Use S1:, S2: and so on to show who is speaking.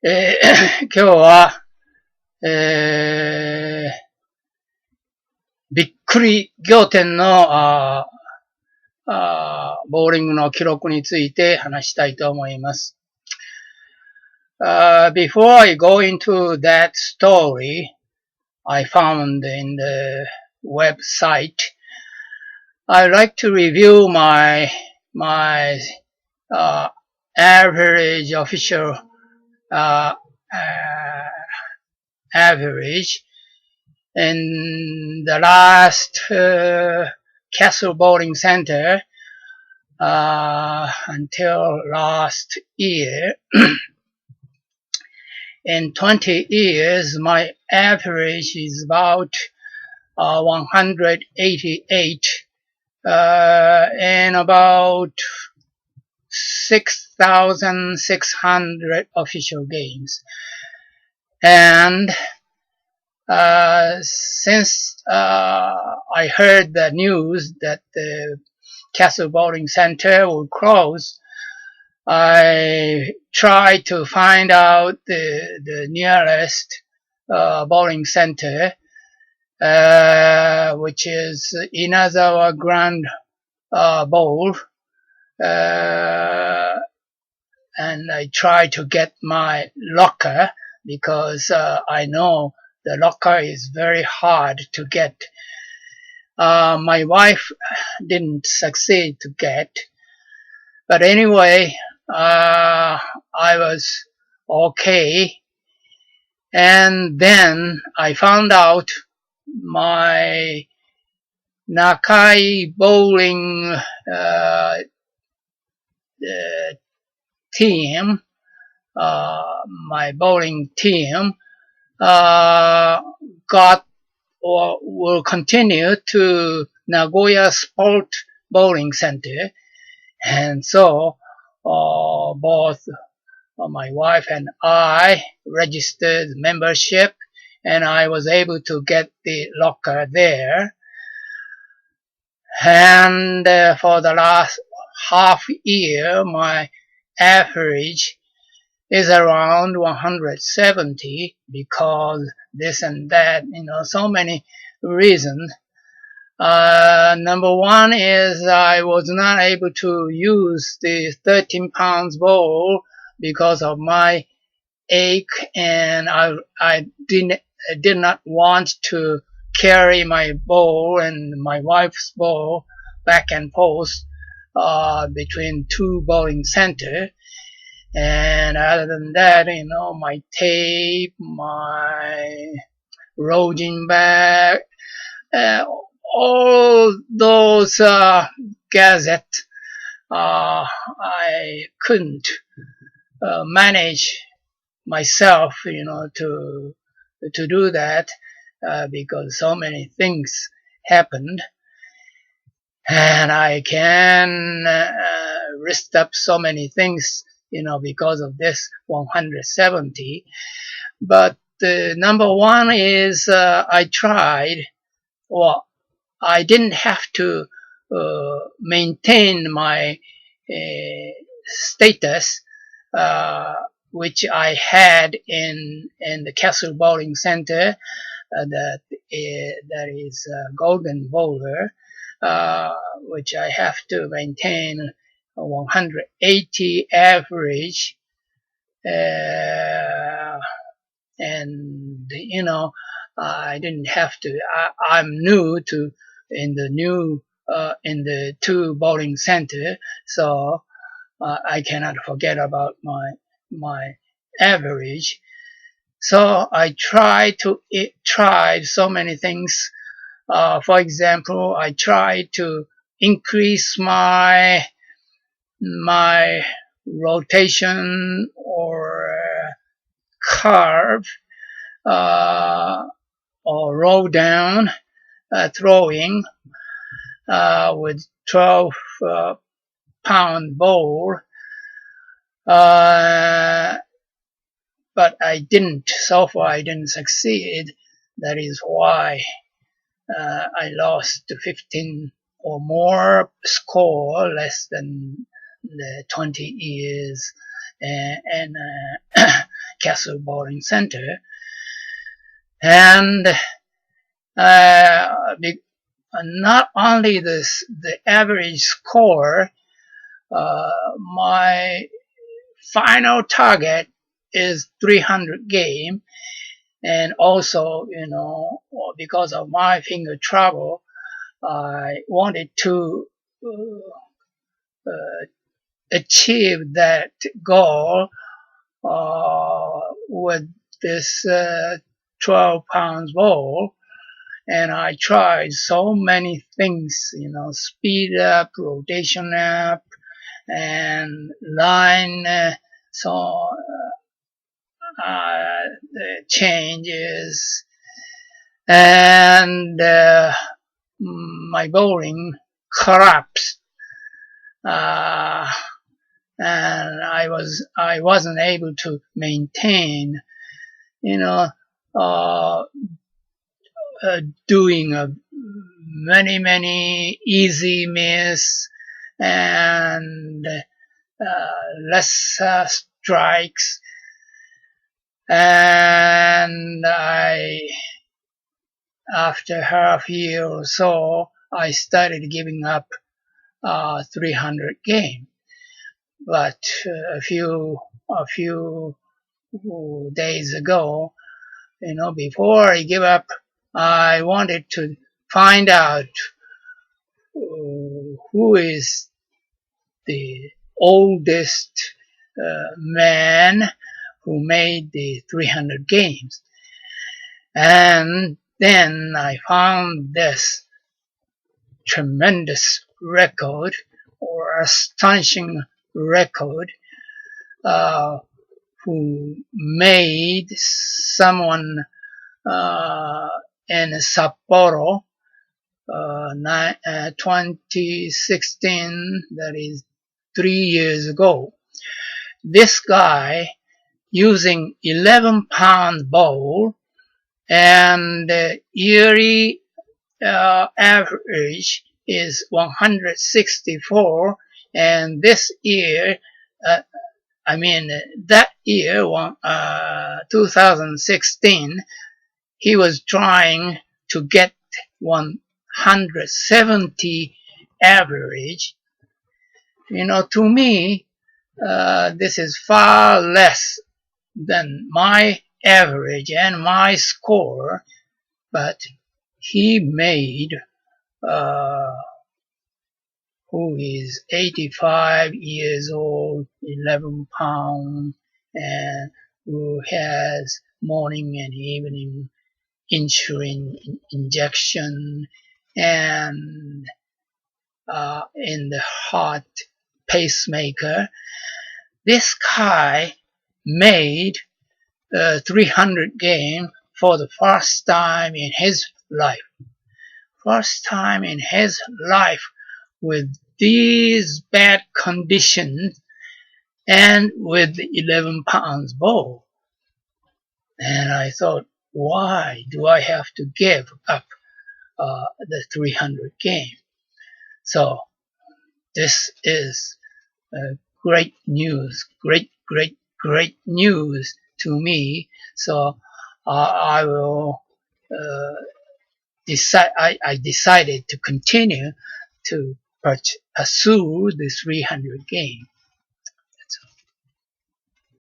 S1: 今日は、びっくり仰天のボーリングの記録について話したいと思います。Before I go into that story I found in the website, I'd like to review my average official average in the last Castle Bowling Center until last year. In 20 years, my average is about 188 in about 6,600 official games. And since I heard the news that the Castle Bowling Center will close, I tried to find out the nearest bowling center, which is Inazawa Grand Bowl, and I tried to get my locker because I know the locker is very hard to get. My wife didn't succeed to get, but anyway, I was okay. And then I found out my Nakai bowling team, my bowling team, got or will continue to Nagoya Sport Bowling Center. And so both my wife and I registered membership, and I was able to get the locker there. And for the last half year, my average is around 170 because this and that, so many reasons. Number one is I was not able to use the 13 pounds bowl because of my ache, and I did not want to carry my bowl and my wife's bowl back and forth between two bowling centers. And other than that, my tape, my rolling bag, all those gadgets, I couldn't manage myself, to do that because so many things happened, and I can list up so many things, because of this 170. But number one is I tried. Well, I didn't have to maintain my status, which I had in the Castle Bowling Center, that is Golden Bowler, which I have to maintain 180 average, and I didn't have to. I'm new to in the two bowling center, so I cannot forget about my average. So I tried so many things. For example, I tried to increase my rotation or curve, or roll down throwing with 12 pound bowl, but I didn't. So far I didn't succeed. That is why I lost to 15 or more score, less than the 20 years and Castle Bowling Center, and not only the average score, my final target is 300 game, and also, because of my finger trouble, I wanted to achieve that goal with this 12 pounds bowl. And I tried so many things, speed up, rotation up, and line, changes, and my bowling collapsed, and I wasn't able to maintain, doing many easy miss and less strikes, and after half year or so, I started giving up 300 game. But a few days ago, before I give up, I wanted to find out who is the oldest man who made the 300 games. And then I found this tremendous record, or astonishing record, who made someone in Sapporo, 2016, that is 3 years ago. This guy, using 11-pound bowl, and the yearly average is 164, and this year, that year, 2016, he was trying to get 170 average. To me, this is far less than my average and my score, but he made, who is 85 years old, 11 pounds, and who has morning and evening insulin injection, and in the heart pacemaker. This guy made 300 game for the first time in his life. First time in his life with these bad conditions and with the 11 pounds bowl. And I thought, why do I have to give up the 300 game? So this is great news, great news to me. So I decided to continue to pursue the 300 game.